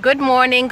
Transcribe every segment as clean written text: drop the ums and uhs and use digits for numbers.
Good morning,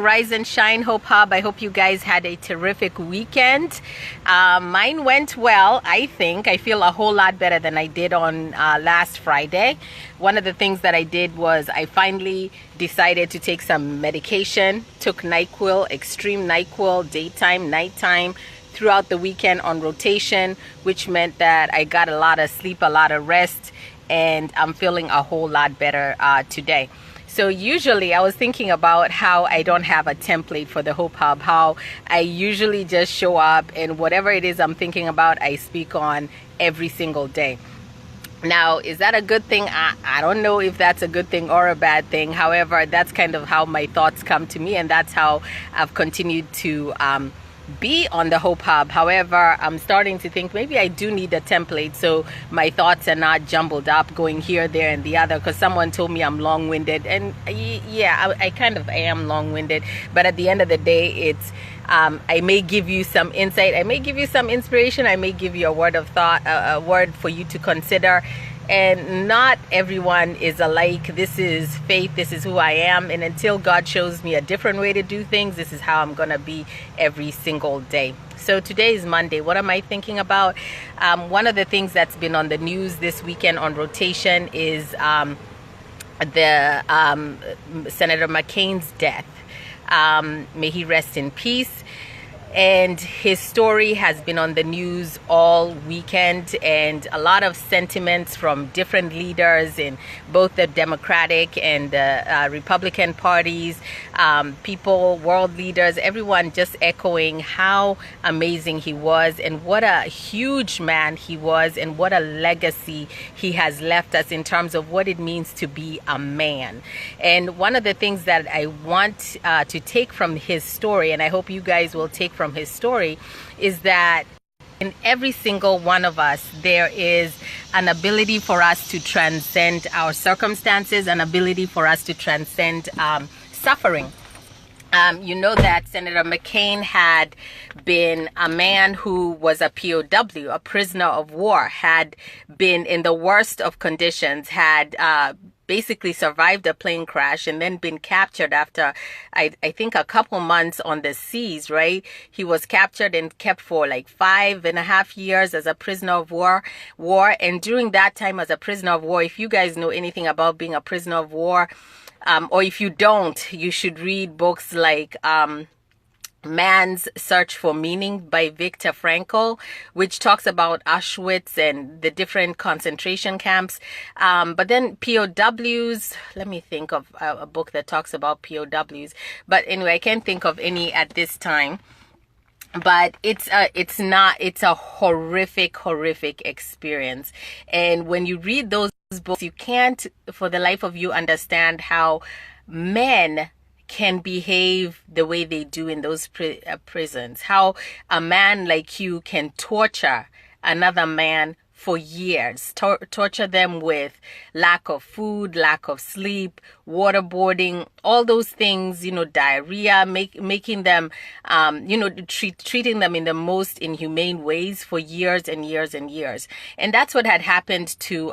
rise and shine, Hope Hub. I hope you guys had a terrific weekend. Mine went well, I think. I feel a whole lot better than I did on last Friday. One of the things that I did was I finally decided to take some medication, took NyQuil, extreme NyQuil, daytime, nighttime, throughout the weekend on rotation, which meant that I got a lot of sleep, a lot of rest, and I'm feeling a whole lot better today. So usually I was thinking about how I don't have a template for the Hope Hub, how I usually just show up and whatever it is I'm thinking about, I speak on every single day. Now, is that a good thing? I don't know if that's a good thing or a bad thing. However, that's kind of how my thoughts come to me, and that's how I've continued to be on the Hope Hub. However, I'm starting to think maybe I do need a template so my thoughts are not jumbled up going here, there, and the other, because someone told me I'm long-winded, and yeah, I kind of am long-winded, but at the end of the day, it's I may give you some insight, I may give you some inspiration, I may give you a word of thought, a word for you to consider. And not everyone is alike. This is faith. This is who I am. And until God shows me a different way to do things, this is how I'm going to be every single day. So today is Monday. What am I thinking about? One of the things that's been on the news this weekend on rotation is the Senator McCain's death. May he rest in peace. And his story has been on the news all weekend, and a lot of sentiments from different leaders in both the Democratic and the Republican parties, people, world leaders, everyone just echoing how amazing he was and what a huge man he was and what a legacy he has left us in terms of what it means to be a man. And one of the things that I want to take from his story, and I hope you guys will take from his story, is that in every single one of us there is an ability for us to transcend our circumstances, an ability for us to transcend suffering. You know that Senator McCain had been a man who was a POW, a prisoner of war, had been in the worst of conditions, had basically survived a plane crash and then been captured after, I think, a couple months on the seas, right? He was captured and kept for like 5.5 years as a prisoner of war. And during that time as a prisoner of war, if you guys know anything about being a prisoner of war, or if you don't, you should read books like Man's Search for Meaning by Viktor Frankl, which talks about Auschwitz and the different concentration camps. But then POWs, let me think of a book that talks about POWs. But anyway, I can't think of any at this time. But it's a horrific experience. And when you read those books, you can't for the life of you understand how men can behave the way they do in those prisons, how a man like you can torture another man for years, torture them with lack of food, lack of sleep, waterboarding, all those things, diarrhea, making them, treating them in the most inhumane ways for years and years and years. And that's what had happened to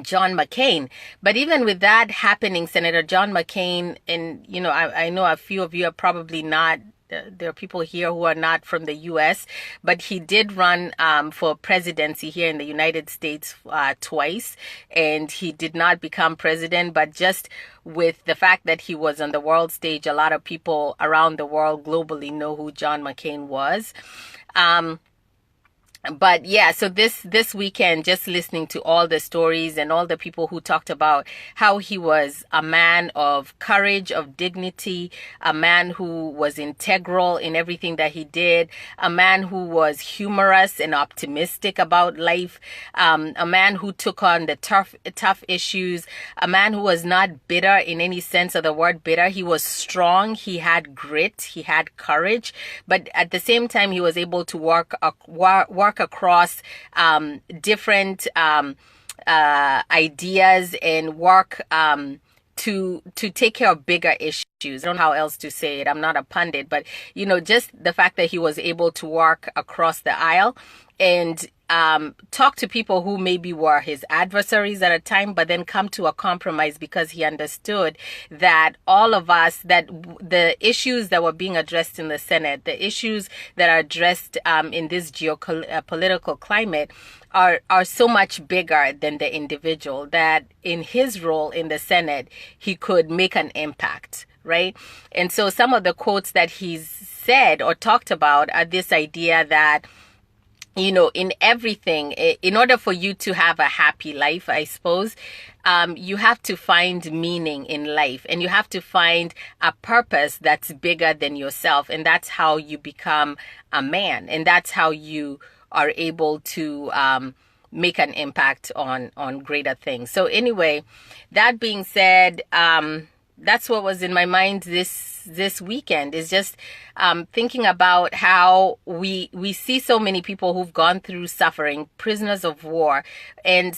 John McCain. But even with that happening, Senator John McCain, and I know a few of you are probably not, there are people here who are not from the U.S., but he did run for presidency here in the United States twice, and he did not become president. But just with the fact that he was on the world stage, a lot of people around the world globally know who John McCain was. But yeah, so this weekend, just listening to all the stories and all the people who talked about how he was a man of courage, of dignity, a man who was integral in everything that he did, a man who was humorous and optimistic about life, a man who took on the tough issues, a man who was not bitter in any sense of the word bitter. He was strong, he had grit, he had courage, but at the same time, he was able to work across different ideas and work to take care of bigger issues. I don't know how else to say it. I'm not a pundit, but just the fact that he was able to work across the aisle. And talk to people who maybe were his adversaries at a time, but then come to a compromise because he understood that all of us, that the issues that were being addressed in the Senate, the issues that are addressed in this geopolitical climate are so much bigger than the individual, that in his role in the Senate, he could make an impact, right? And so some of the quotes that he's said or talked about are this idea that, you know, in everything, in order for you to have a happy life, I suppose, you have to find meaning in life, and you have to find a purpose that's bigger than yourself. And that's how you become a man. And that's how you are able to make an impact on greater things. So anyway, that being said, that's what was in my mind this weekend, is just thinking about how we see so many people who've gone through suffering, prisoners of war, and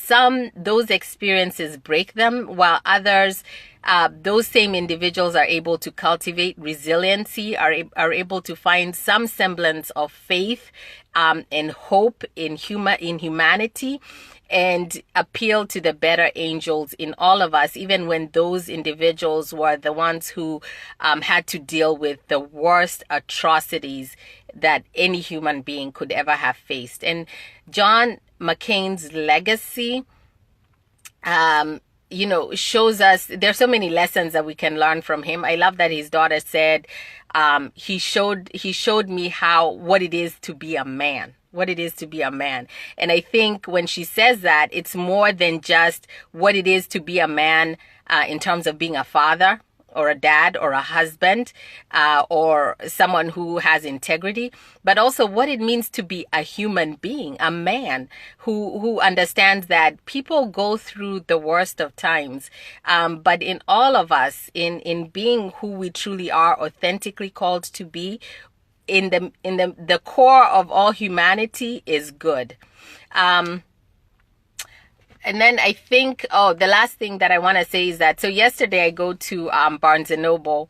those experiences break them, while others, those same individuals are able to cultivate resiliency, are able to find some semblance of faith and hope in humanity, and appeal to the better angels in all of us, even when those individuals were the ones who had to deal with the worst atrocities that any human being could ever have faced. And John McCain's legacy, you know, shows us there's so many lessons that we can learn from him. I love that his daughter said, he showed me what it is to be a man. What it is to be a man. And I think when she says that, it's more than just what it is to be a man in terms of being a father or a dad or a husband or someone who has integrity, but also what it means to be a human being, a man who understands that people go through the worst of times. But in all of us, in being who we truly are authentically called to be, in the core of all humanity is good. And then I think, the last thing that I want to say is that, so yesterday I go to Barnes & Noble,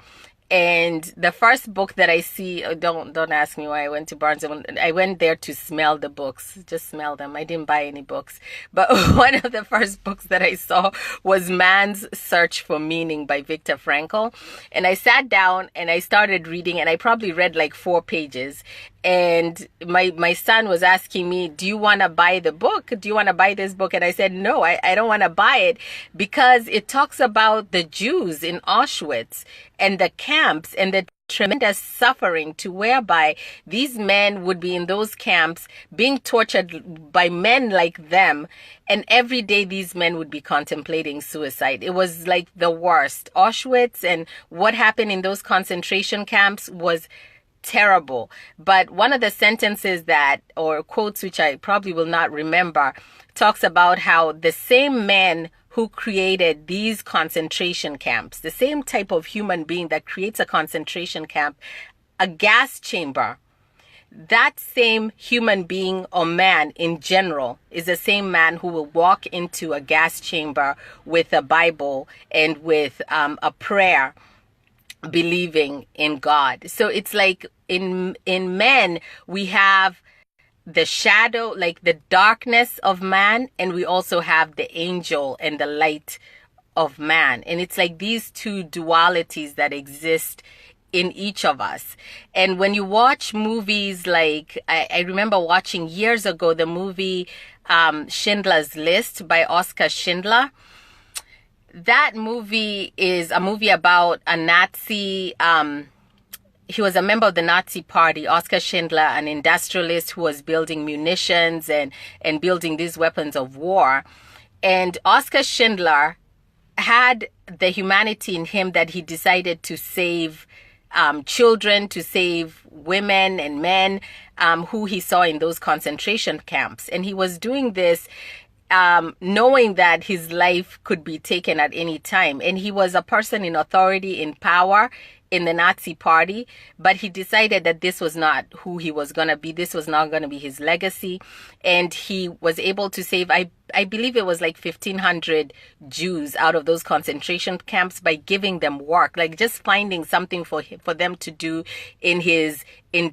and the first book that I see, don't ask me why I went to Barnes & Noble. I went there to smell the books, just smell them. I didn't buy any books. But one of the first books that I saw was Man's Search for Meaning by Viktor Frankl. And I sat down and I started reading, and I probably read like 4 pages. And my son was asking me, do you want to buy the book? Do you want to buy this book? And I said, no, I don't want to buy it, because it talks about the Jews in Auschwitz and the camps and the tremendous suffering to whereby these men would be in those camps being tortured by men like them. And every day these men would be contemplating suicide. It was like the worst. Auschwitz and what happened in those concentration camps was terrible. But one of the sentences or quotes, which I probably will not remember, talks about how the same men who created these concentration camps, the same type of human being that creates a concentration camp, a gas chamber, that same human being or man in general is the same man who will walk into a gas chamber with a Bible and with a prayer, believing in God. So it's like in men, we have the shadow, like the darkness of man, and we also have the angel and the light of man. And it's like these two dualities that exist in each of us. And when you watch movies like, I remember watching years ago the movie Schindler's List by Oskar Schindler. That movie is a movie about a Nazi, he was a member of the Nazi party, Oskar Schindler, an industrialist who was building munitions and building these weapons of war. And Oskar Schindler had the humanity in him that he decided to save children, to save women and men who he saw in those concentration camps. And he was doing this knowing that his life could be taken at any time. And he was a person in authority, in power in the Nazi party, but he decided that this was not who he was going to be. This was not going to be his legacy. And he was able to save, I believe it was like 1,500 Jews out of those concentration camps by giving them work, like just finding something for them to do in his in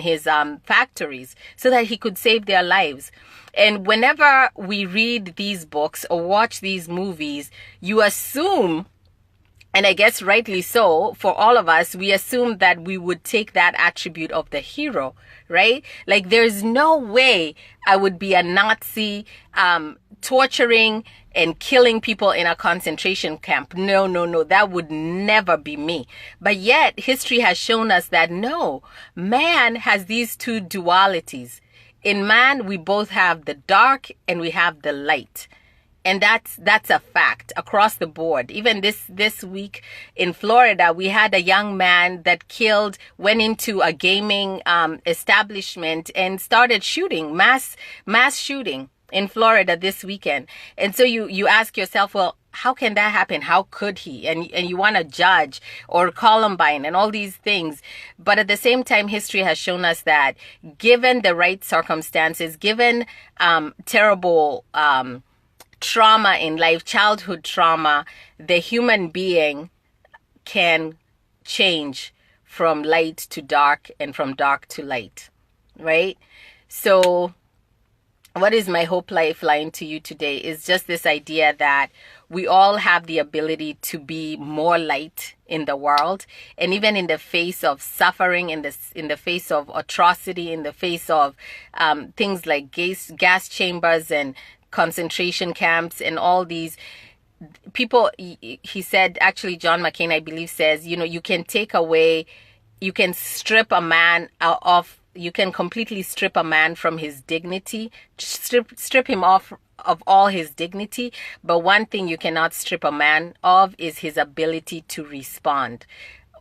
his factories, so that he could save their lives. And whenever we read these books or watch these movies, you assume, and I guess rightly so, for all of us, we assume that we would take that attribute of the hero, right? Like, there's no way I would be a Nazi torturing and killing people in a concentration camp. No, that would never be me. But yet, history has shown us that no, man has these two dualities. In man, we both have the dark and we have the light. And that's a fact across the board. Even this week in Florida, we had a young man that went into a gaming establishment and started shooting, mass shooting in Florida this weekend. And so you ask yourself, well, how can that happen? How could he? And you want to judge, or Columbine and all these things. But at the same time, history has shown us that given the right circumstances, given terrible trauma in life, childhood trauma, the human being can change from light to dark and from dark to light, right? So what is my hope lifeline to you today is just this idea that we all have the ability to be more light in the world. And even in the face of suffering, in the face of atrocity, in the face of things like gas chambers and concentration camps and all these people, he said, actually John McCain, I believe, says, you can strip a man you can completely strip a man from his dignity, strip him off of all his dignity. But one thing you cannot strip a man of is his ability to respond,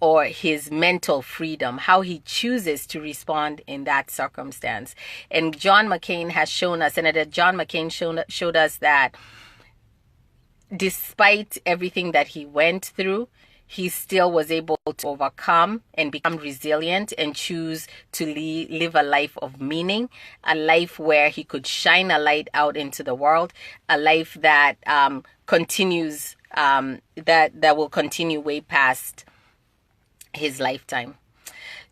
or his mental freedom, how he chooses to respond in that circumstance. And John McCain has shown us, Senator John McCain showed us that despite everything that he went through, he still was able to overcome and become resilient and choose to live a life of meaning, a life where he could shine a light out into the world, a life that continues, that will continue way past his lifetime.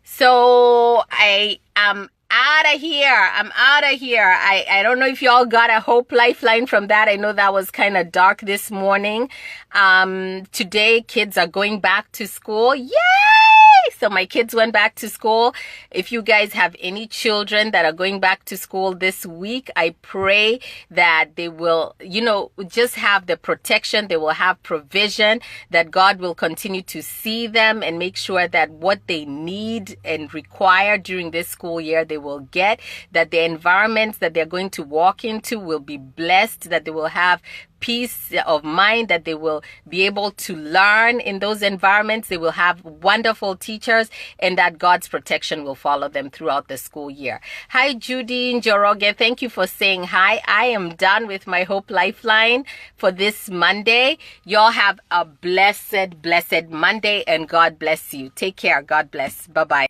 So I am out of here. I don't know if y'all got a hope lifeline from that. I know that was kind of dark this morning. Today, kids are going back to school. Yay! So my kids went back to school. If you guys have any children that are going back to school this week, I pray that they will, just have the protection. They will have provision, that God will continue to see them and make sure that what they need and require during this school year, they will get, that the environments that they're going to walk into will be blessed, that they will have peace of mind, that they will be able to learn in those environments. They will have wonderful teachers, and that God's protection will follow them throughout the school year. Hi, Judy Njoroge. Thank you for saying hi. I am done with my Hope Lifeline for this Monday. Y'all have a blessed Monday, and God bless you. Take care. God bless. Bye-bye.